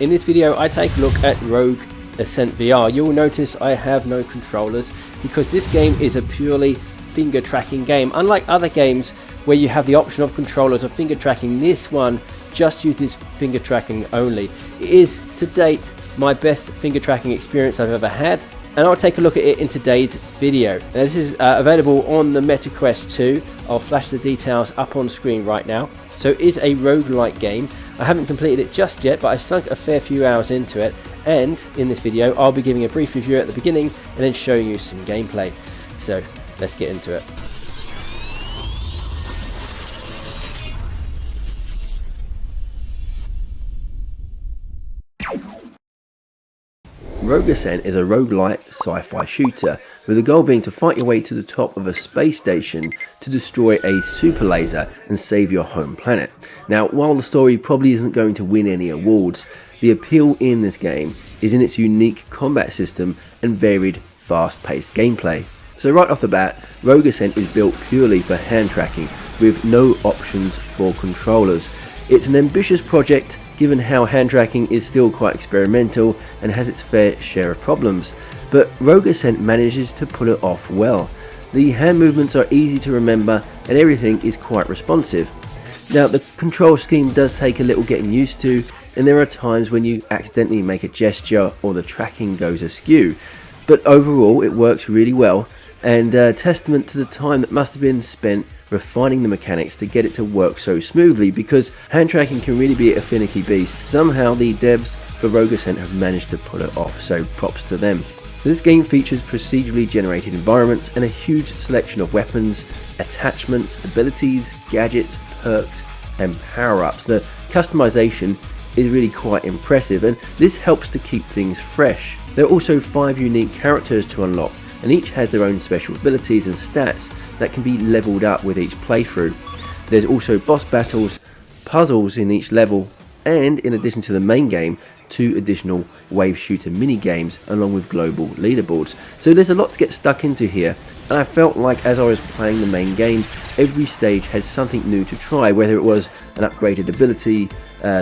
In this video I take a look at Rogue Ascent VR. You'll notice I have no controllers because this game is a purely finger tracking game. Unlike other games where you have the option of controllers or finger tracking, this one just uses finger tracking only. It is to date my best finger tracking experience I've ever had, and I'll take a look at it in today's video. Now, this is available on the Meta Quest 2. I'll flash the details up on screen right now. So it is a roguelike game. I haven't completed it just yet, but I sunk a fair few hours into it, and in this video I'll be giving a brief review at the beginning and then showing you some gameplay. So let's get into it. Rogue Ascent is a roguelike sci-fi shooter, with the goal being to fight your way to the top of a space station to destroy a super laser and save your home planet. Now, while the story probably isn't going to win any awards, the appeal in this game is in its unique combat system and varied, fast-paced gameplay. So right off the bat, Rogue Ascent is built purely for hand tracking, with no options for controllers. It's an ambitious project given how hand tracking is still quite experimental and has its fair share of problems, but Rogue Ascent manages to pull it off well. The hand movements are easy to remember and everything is quite responsive. Now, the control scheme does take a little getting used to, and there are times when you accidentally make a gesture or the tracking goes askew, but overall it works really well, and testament to the time that must have been spent refining the mechanics to get it to work so smoothly, because hand tracking can really be a finicky beast. Somehow the devs for Rogue Ascent have managed to pull it off, so props to them. This game features procedurally generated environments and a huge selection of weapons, attachments, abilities, gadgets, perks and power-ups. The customization is really quite impressive, and this helps to keep things fresh. There are also 5 unique characters to unlock, and each has their own special abilities and stats that can be leveled up with each playthrough. There's also boss battles, puzzles in each level, and in addition to the main game, 2 additional wave shooter mini games along with global leaderboards. So there's a lot to get stuck into here, and I felt like as I was playing the main game, every stage had something new to try, whether it was an upgraded ability,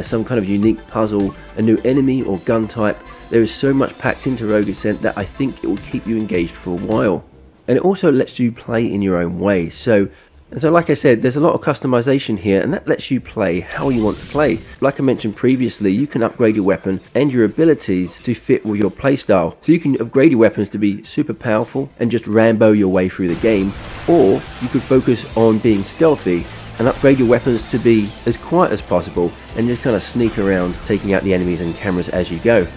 some kind of unique puzzle, a new enemy or gun type. There is so much packed into Rogue Ascent that I think it will keep you engaged for a while. And it also lets you play in your own way. So like I said, there's a lot of customization here, and that lets you play how you want to play. Like I mentioned previously, you can upgrade your weapon and your abilities to fit with your playstyle. So you can upgrade your weapons to be super powerful and just Rambo your way through the game, or you could focus on being stealthy and upgrade your weapons to be as quiet as possible and just kind of sneak around, taking out the enemies and cameras as you go.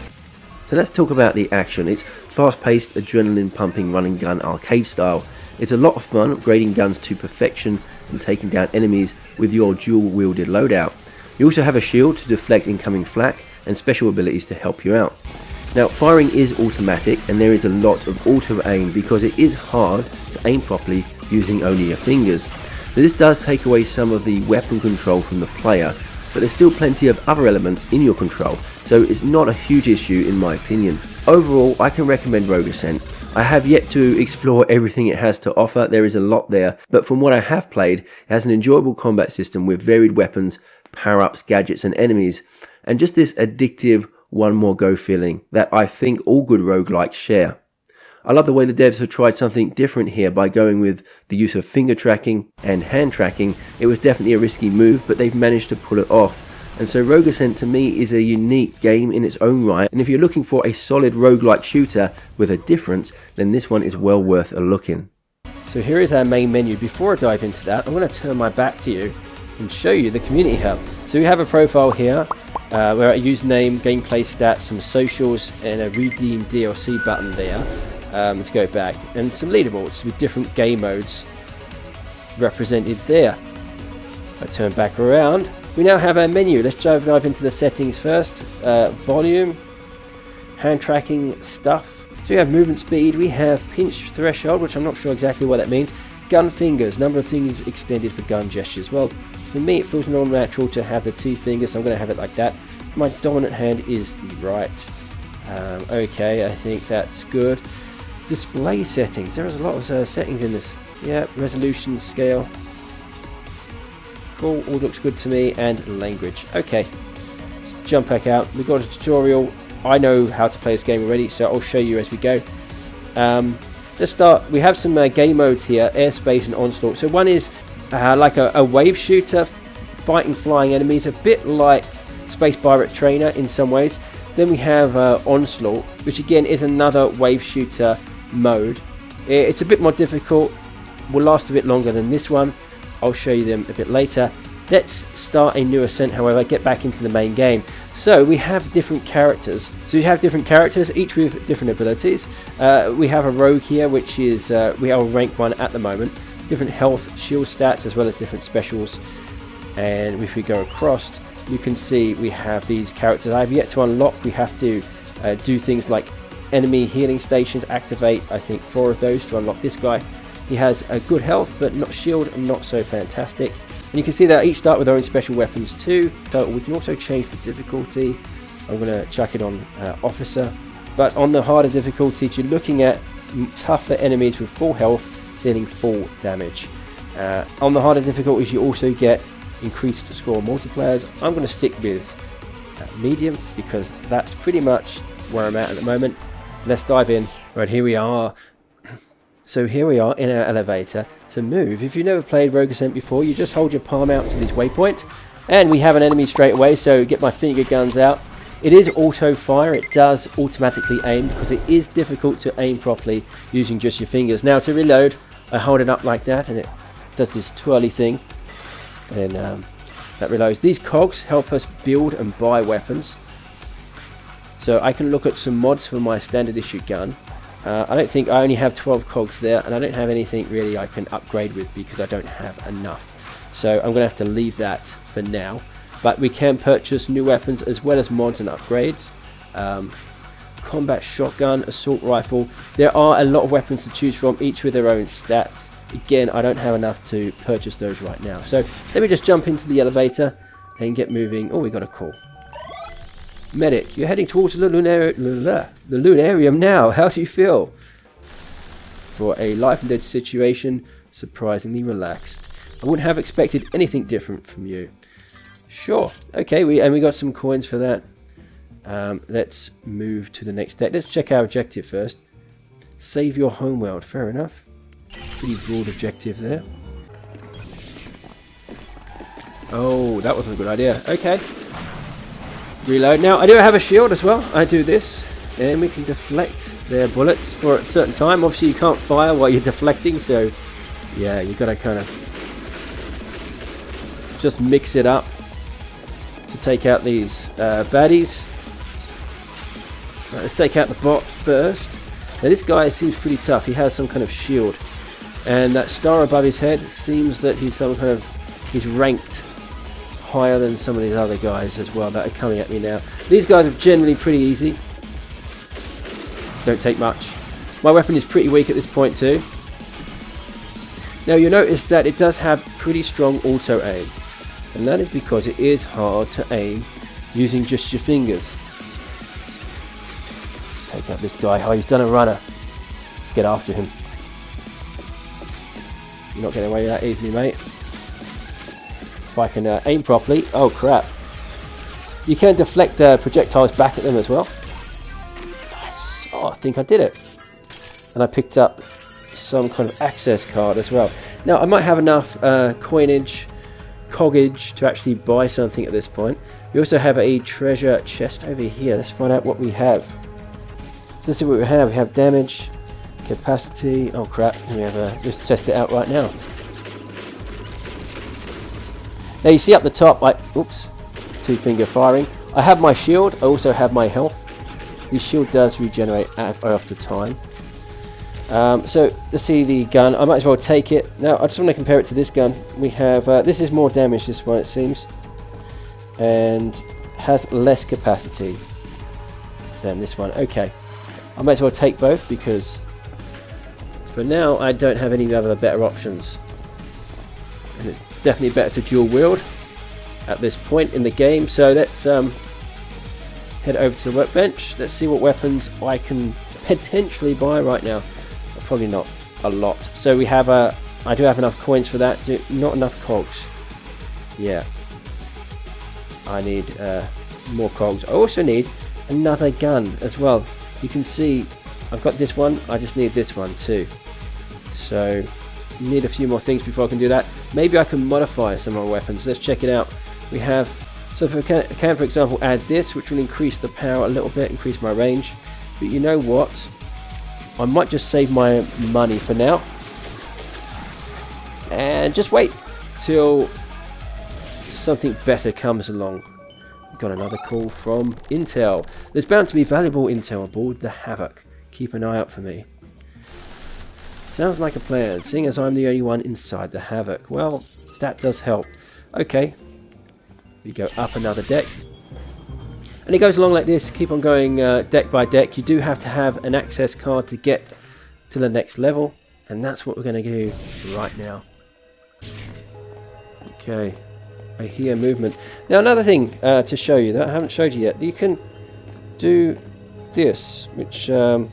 So let's talk about the action. It's fast-paced, adrenaline-pumping run and gun arcade style. It's a lot of fun upgrading guns to perfection and taking down enemies with your dual-wielded loadout. You also have a shield to deflect incoming flak and special abilities to help you out. Now, firing is automatic, and there is a lot of auto-aim because it is hard to aim properly using only your fingers. So this does take away some of the weapon control from the player, but there's still plenty of other elements in your control, so it's not a huge issue in my opinion. Overall, I can recommend Rogue Ascent. I have yet to explore everything it has to offer. There is a lot there, but from what I have played, it has an enjoyable combat system with varied weapons, power-ups, gadgets and enemies, and just this addictive one more go feeling that I think all good roguelikes share. I love the way the devs have tried something different here by going with the use of finger tracking and hand tracking. It was definitely a risky move, but they've managed to pull it off. And so Rogue Ascent to me is a unique game in its own right, and if you're looking for a solid roguelike shooter with a difference, then this one is well worth a look in. So here is our main menu. Before I dive into that, I'm going to turn my back to you and show you the community hub. So we have a profile here, where a username, gameplay stats, some socials, and a redeem DLC button there. Let's go back, and some leaderboards with different game modes represented there. I turn back around, we now have our menu. Let's dive into the settings first. Volume, hand tracking stuff. So we have movement speed, we have pinch threshold, which I'm not sure exactly what that means. Gun fingers, number of things extended for gun gestures. Well, for me it feels more natural to have the 2 fingers, so I'm going to have it like that. My dominant hand is the right. Okay, I think that's good. Display settings, there is a lot of settings in this. Yeah, resolution, scale, cool, all looks good to me, and language. Okay, let's jump back out. We've got a tutorial. I know how to play this game already, so I'll show you as we go. Let's start. We have some game modes here, airspace and onslaught. So one is like a wave shooter, fighting flying enemies, a bit like Space Pirate Trainer in some ways. Then we have onslaught, which again is another wave shooter mode. It's a bit more difficult, will last a bit longer than this one. I'll show you them a bit later. Let's start a new Ascent, however, get back into the main game. So we have different characters. So you have different characters, each with different abilities. We have a rogue here, which is, we are rank 1 at the moment. Different health, shield stats, as well as different specials. And if we go across, you can see we have these characters I have yet to unlock. We have to do things like enemy healing stations, activate, I think, 4 of those to unlock this guy. He has a good health, but not shield, and not so fantastic. And you can see that each start with their own special weapons too. So we can also change the difficulty. I'm going to chuck it on Officer. But on the harder difficulties, you're looking at tougher enemies with full health, dealing full damage. On the harder difficulties, you also get increased score multipliers. I'm going to stick with medium because that's pretty much where I'm at the moment. Let's dive in. Right, here we are. So here we are in our elevator. To move, if you've never played Rogue Ascent before, you just hold your palm out to these waypoints, and we have an enemy straight away, so get my finger guns out. It is auto fire, it does automatically aim, because it is difficult to aim properly using just your fingers. Now to reload, I hold it up like that, and it does this twirly thing, and that reloads. These cogs help us build and buy weapons. So I can look at some mods for my standard issue gun. I don't think I only have 12 cogs there, and I don't have anything really I can upgrade with because I don't have enough. So I'm going to have to leave that for now. But we can purchase new weapons as well as mods and upgrades. Combat shotgun, assault rifle. There are a lot of weapons to choose from, each with their own stats. Again, I don't have enough to purchase those right now. So let me just jump into the elevator and get moving. Oh, we got a call. Medic, you're heading towards the Lunarium now. How do you feel? For a life and death situation, surprisingly relaxed. I wouldn't have expected anything different from you. Sure. Okay, we got some coins for that. Let's move to the next deck. Let's check our objective first. Save your homeworld. Fair enough. Pretty broad objective there. Oh, that wasn't a good idea. Okay. Reload. Now I do have a shield as well. I do this, and we can deflect their bullets for a certain time. Obviously you can't fire while you're deflecting, so yeah, you got to kind of just mix it up to take out these baddies. Right, let's take out the bot first. Now this guy seems pretty tough. He has some kind of shield, and that star above his head seems that he's ranked higher than some of these other guys as well that are coming at me now. These guys are generally pretty easy. Don't take much. My weapon is pretty weak at this point too. Now you'll notice that it does have pretty strong auto aim, and that is because it is hard to aim using just your fingers. Take out this guy. Oh, he's done a runner. Let's get after him. You're not getting away with that easily, mate. If I can aim properly. Oh crap. You can deflect projectiles back at them as well. Nice. Oh, I think I did it. And I picked up some kind of access card as well. Now I might have enough coggage to actually buy something at this point. We also have a treasure chest over here. Let's find out what we have. So let's see what we have. We have damage, capacity. Oh crap. We have just test it out right now. Now you see up the top, oops, two-finger firing. I have my shield, I also have my health. The shield does regenerate after time. So let's see the gun. I might as well take it. Now I just want to compare it to this gun. We have, this is more damage, this one it seems. And has less capacity than this one. Okay, I might as well take both because for now I don't have any other better options. And it's definitely better to dual wield at this point in the game. So let's head over to the workbench. Let's see what weapons I can potentially buy right now. Probably not a lot. So we have I do have enough coins for that. Not enough cogs. Yeah. I need more cogs. I also need another gun as well. You can see I've got this one, I just need this one too. So need a few more things before I can do that. Maybe I can modify some of my weapons. Let's check it out. We have, so if I can for example add this, which will increase the power a little bit, increase my range. But you know what, I might just save my money for now and just wait till something better comes along. Got another call from Intel. There's bound to be valuable intel aboard the Havoc. Keep an eye out for me. Sounds like a plan, seeing as I'm the only one inside the Havoc. Well, that does help. Okay, we go up another deck. And it goes along like this, keep on going deck by deck. You do have to have an access card to get to the next level. And that's what we're going to do right now. Okay, I hear movement. Now another thing to show you that I haven't showed you yet. You can do this, which, there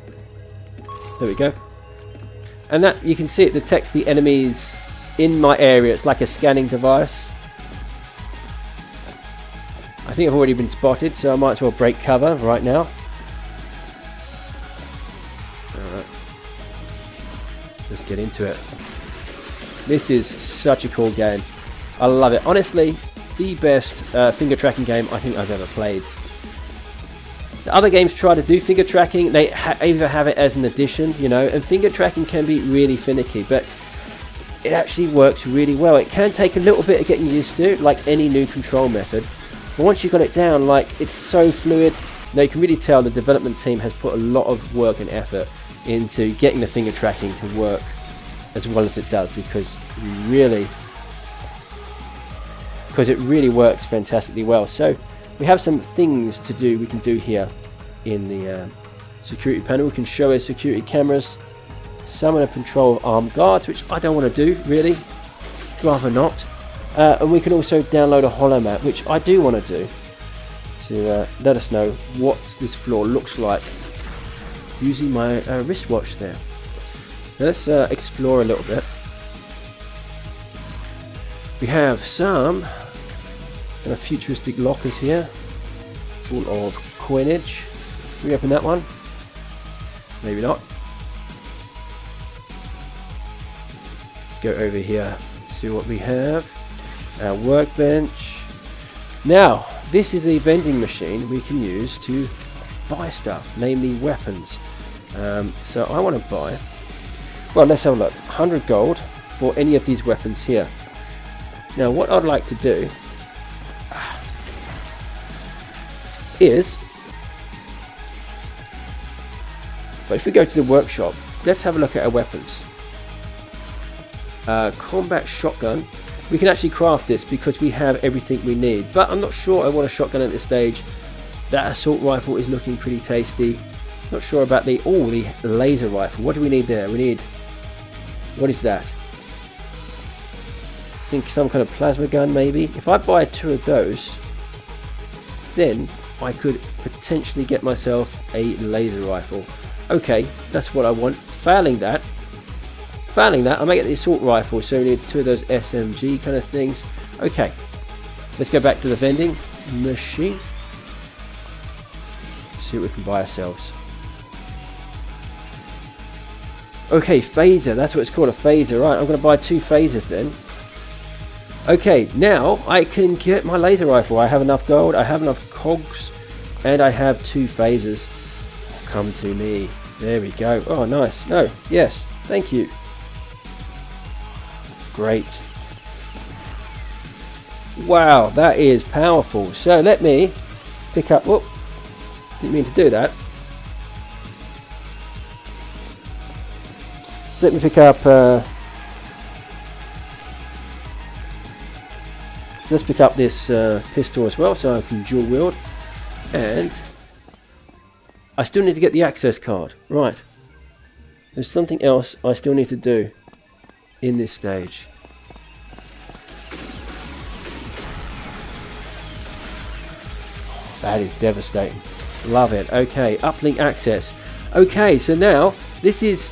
we go. And that, you can see it detects the enemies in my area. It's like a scanning device. I think I've already been spotted, so I might as well break cover right now. Alright. Let's get into it. This is such a cool game. I love it. Honestly, the best finger tracking game I think I've ever played. The other games try to do finger tracking, they either have it as an addition, you know, and finger tracking can be really finicky, but it actually works really well. It can take a little bit of getting used to, like any new control method, but once you've got it down, like, it's so fluid. Now you can really tell the development team has put a lot of work and effort into getting the finger tracking to work as well as it does, because it really works fantastically well. So we have some things to do, we can do here in the security panel. We can show our security cameras, summon a control of armed guards, which I don't want to do really, rather not. And we can also download a holo map, which I do want to do, to let us know what this floor looks like using my wristwatch there. Now let's explore a little bit. We have some futuristic lockers here, full of coinage. Can we open that one? Maybe not. Let's go over here, see what we have. Our workbench. Now, this is a vending machine we can use to buy stuff, namely weapons. So I want to buy, well, let's have a look, 100 gold for any of these weapons here. Now what I'd like to do is, but if we go to the workshop, let's have a look at our weapons. Combat shotgun. We can actually craft this because we have everything we need, but I'm not sure I want a shotgun at this stage. That assault rifle is looking pretty tasty. Not sure about the laser rifle. What do we need there? We need, what is that? I think some kind of plasma gun maybe. If I buy 2 of those, then I could potentially get myself a laser rifle. Okay, that's what I want. Failing that, I might get the assault rifle, so we need 2 of those SMG kind of things. Okay, let's go back to the vending machine. See what we can buy ourselves. Okay, phaser, that's what it's called, a phaser. Right, I'm going to buy 2 phasers then. Okay, now I can get my laser rifle. I have enough gold, I have enough cogs, and I have 2 phasers. Come to me. There we go. Oh, nice. No, yes, thank you. Great. Wow, that is powerful. So let me pick up, whoop, didn't mean to do that. So let me pick up, let's pick up this pistol as well, so I can dual wield. And I still need to get the access card. Right. There's something else I still need to do in this stage. That is devastating. Love it. Okay, uplink access. Okay, so now this is,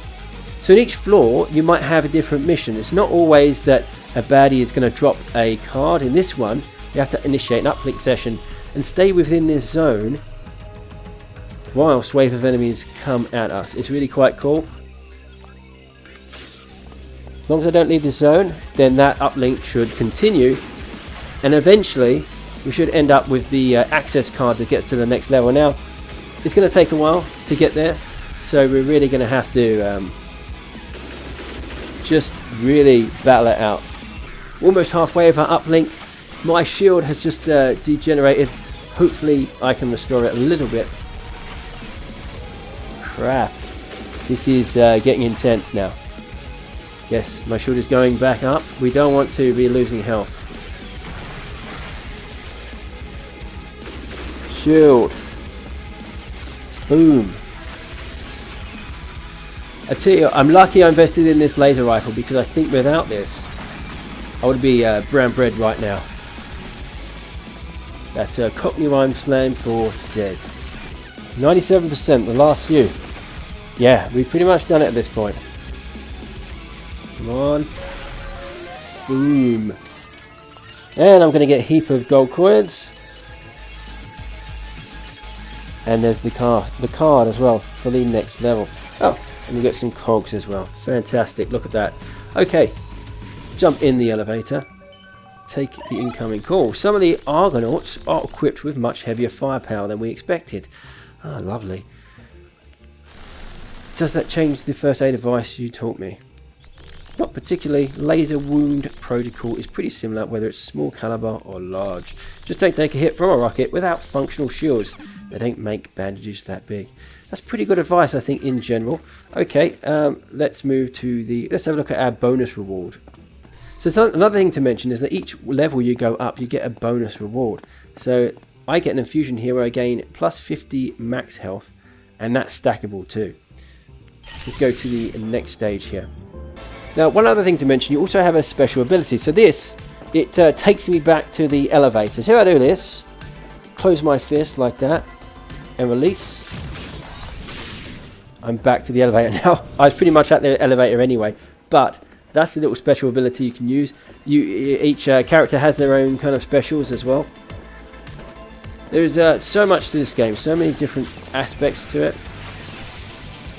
so in each floor you might have a different mission. It's not always that a baddie is going to drop a card. In this one you have to initiate an uplink session and stay within this zone whilst wave of enemies come at us. It's really quite cool. As long as I don't leave the zone, then that uplink should continue, and eventually we should end up with the access card that gets to the next level. Now, it's going to take a while to get there, so we're really going to have to just really battle it out. Almost halfway of our uplink. My shield has just degenerated. Hopefully I can restore it a little bit. Crap. This is getting intense now. Yes, my shield is going back up. We don't want to be losing health. Shield. Boom. I tell you, I'm lucky I invested in this laser rifle, because I think without this, I would be brown bread right now. That's a Cockney rhyme slang for dead. 97%, the last few. Yeah, we've pretty much done it at this point. Come on. Boom. And I'm going to get a heap of gold coins. And there's the card as well for the next level. Oh, and we get some cogs as well. Fantastic, look at that. Okay, jump in the elevator. Take the incoming call. Some of the Argonauts are equipped with much heavier firepower than we expected. Ah, lovely. Does that change the first aid device you taught me? Not particularly. Laser wound protocol is pretty similar whether it's small caliber or large. Just don't take a hit from a rocket without functional shields. They don't make bandages that big. That's pretty good advice, I think, in general. Okay, let's move to the... Let's have a look at our bonus reward. So another thing to mention is that each level you go up, you get a bonus reward. So I get an infusion here where I gain plus 50 max health, and that's stackable too. Let's go to the next stage here. Now, one other thing to mention, you also have a special ability. So this, it takes me back to the elevator. So if I do this, close my fist like that, and release, I'm back to the elevator. Now, I was pretty much at the elevator anyway, but that's the little special ability you can use. Each character has their own kind of specials as well. There's so much to this game, so many different aspects to it,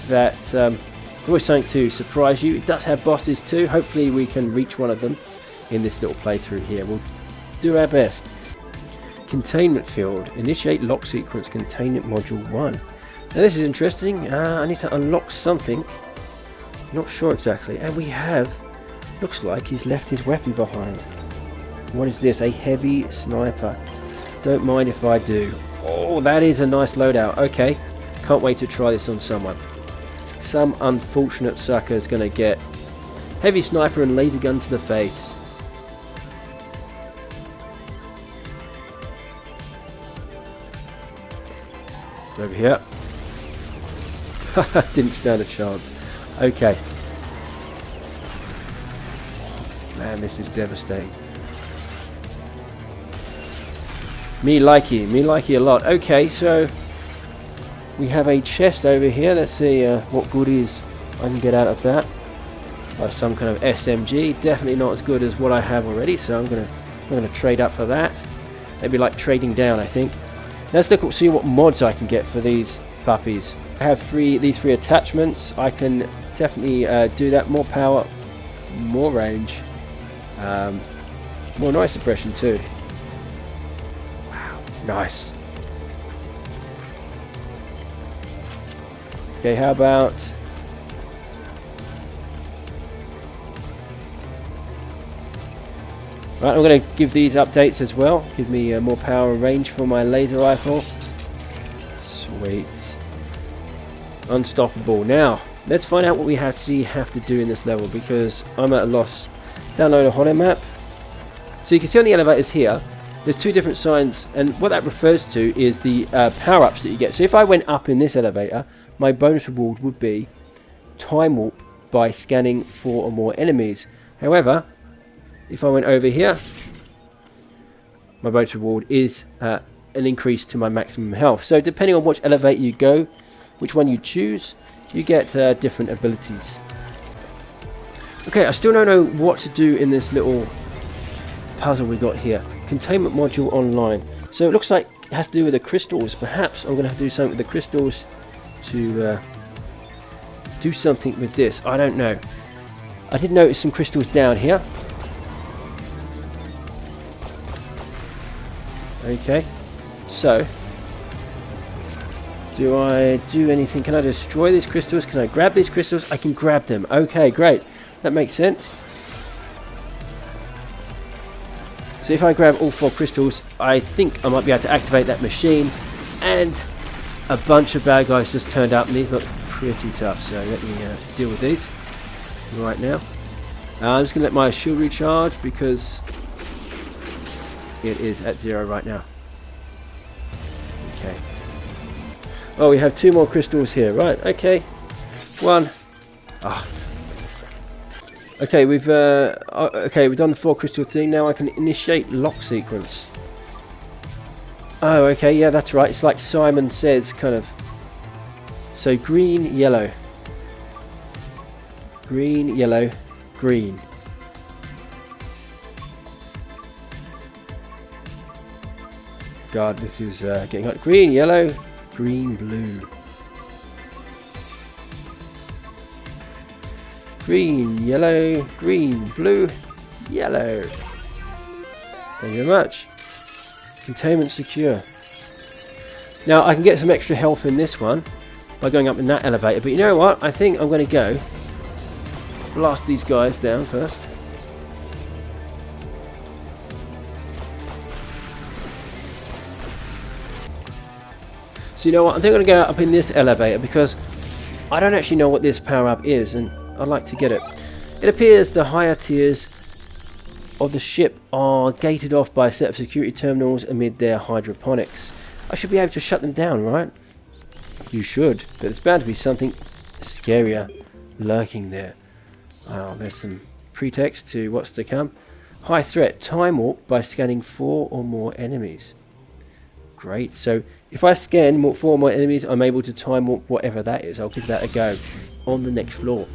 that it's always something to surprise you. It does have bosses too. Hopefully we can reach one of them in this little playthrough here. We'll do our best. Containment field. Initiate lock sequence containment module 1. Now this is interesting. I need to unlock something. Not sure exactly. And we have... Looks like he's left his weapon behind. What is this? A heavy sniper. Don't mind if I do. Oh, that is a nice loadout. Okay. Can't wait to try this on someone. Some unfortunate sucker is going to get heavy sniper and laser gun to the face. Over here. Didn't stand a chance. Okay. Man, this is devastating. Me likey a lot. Okay, so we have a chest over here. Let's see what goodies I can get out of that. Some kind of SMG. Definitely not as good as what I have already, so I'm gonna trade up for that. Maybe like trading down, I think. Let's look see what mods I can get for these puppies. I have these three attachments. I can definitely do that. More power, more range, more noise suppression too. Wow, nice. Okay, how about right, I'm going to give these updates as well. Give me more power and range for my laser rifle. Sweet. Unstoppable. Now, let's find out what we actually have to do in this level, because I'm at a loss. Download a holo map. So you can see on the elevators here, there's two different signs, and what that refers to is the power-ups that you get. So if I went up in this elevator, my bonus reward would be time warp by scanning 4 or more enemies. However, if I went over here, my bonus reward is an increase to my maximum health. So depending on which elevator you go, which one you choose, you get different abilities. Okay, I still don't know what to do in this little puzzle we got here. Containment module online. So it looks like it has to do with the crystals. Perhaps I'm going to have to do something with the crystals to do something with this. I don't know. I did notice some crystals down here. Okay, so do I do anything? Can I destroy these crystals? Can I grab these crystals? I can grab them. Okay, great. That makes sense. So if I grab all 4 crystals, I think I might be able to activate that machine, and a bunch of bad guys just turned up, and these look pretty tough. So let me deal with these right now. I'm just going to let my shield recharge because it is at 0 right now. Okay. Oh, we have 2 more crystals here. Right, okay. 1. Ah. Okay, we've done the 4 crystal thing. Now I can initiate lock sequence. Oh, okay, yeah, that's right. It's like Simon Says, kind of. So green, yellow. Green, yellow, green. God, this is getting hot. Green, yellow, green, blue. Green, yellow, green, blue, yellow. Thank you very much. Containment secure. Now I can get some extra health in this one by going up in that elevator, but you know what? I think I'm going to go blast these guys down first. So you know what? I think I'm going to go up in this elevator because I don't actually know what this power up is, and I'd like to get it. It appears the higher tiers of the ship are gated off by a set of security terminals amid their hydroponics. I should be able to shut them down, right? You should, but there's bound to be something scarier lurking there. Wow, there's some pretext to what's to come. High threat, time warp by scanning 4 or more enemies. Great, so if I scan 4 or more enemies, I'm able to time warp whatever that is. I'll give that a go on the next floor.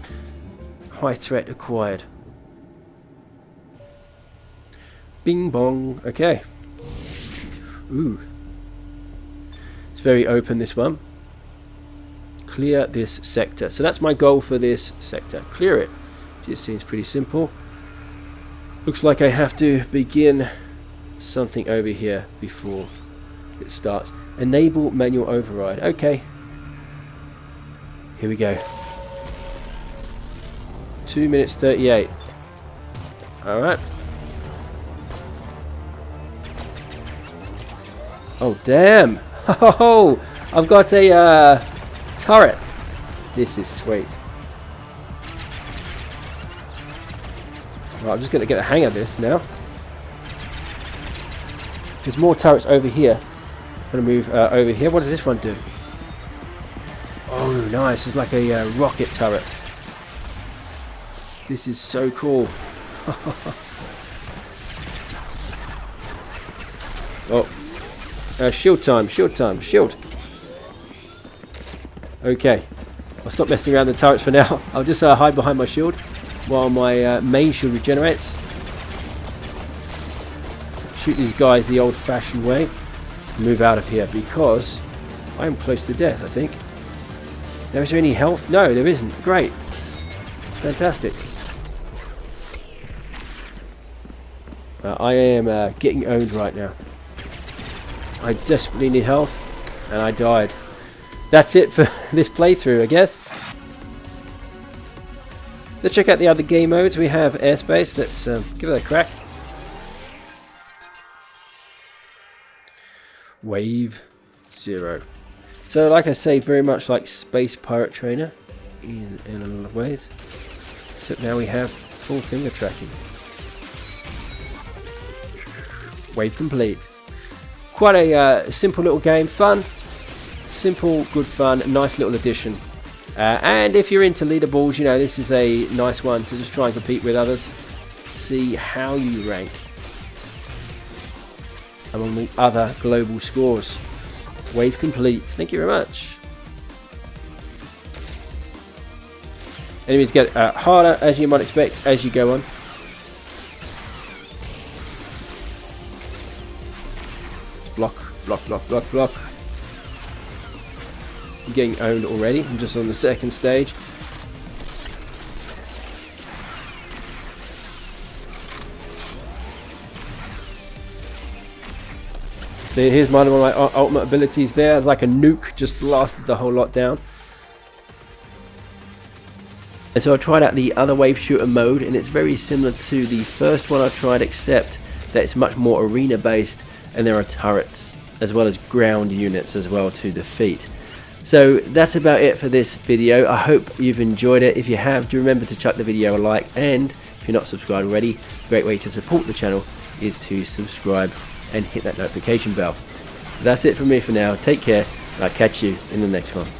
High threat acquired. Bing bong. Okay. Ooh. It's very open, this one. Clear this sector. So that's my goal for this sector. Clear it. Just seems pretty simple. Looks like I have to begin something over here before it starts. Enable manual override. Okay. Here we go. 2 minutes 38. Alright. Oh, damn. Oh, I've got a turret. This is sweet. Right, I'm just going to get the hang of this now. There's more turrets over here. I'm going to move over here. What does this one do? Oh, nice. It's like a rocket turret. This is so cool. Oh. Shield time, shield time, shield. Okay. I'll stop messing around the turrets for now. I'll just hide behind my shield while my main shield regenerates. Shoot these guys the old-fashioned way. Move out of here because I am close to death, I think. Now, is there any health? No, there isn't. Great. Fantastic. I am getting owned right now. I desperately need health, and I died. That's it for this playthrough, I guess. Let's check out the other game modes. We have airspace. Let's give it a crack. Wave 0. So, like I say, very much like Space Pirate Trainer in a lot of ways. Except now we have full finger tracking. Wave complete. Quite a simple little game. Fun. Simple, good fun. Nice little addition. And if you're into leaderboards, you know, this is a nice one to just try and compete with others. See how you rank among the other global scores. Wave complete. Thank you very much. Enemies get harder, as you might expect, as you go on. block, block, block, block. I'm getting owned already. I'm just on the second stage. So here's one of my ultimate abilities there. Like a nuke, just blasted the whole lot down. And so I tried out the other wave shooter mode, and it's very similar to the first one I tried, except that it's much more arena based, and there are turrets as well as ground units as well to defeat. So that's about it for this video. I hope you've enjoyed it. If you have, do remember to chuck the video a like, and if you're not subscribed already, a great way to support the channel is to subscribe and hit that notification bell. That's it from me for now. Take care, and I'll catch you in the next one.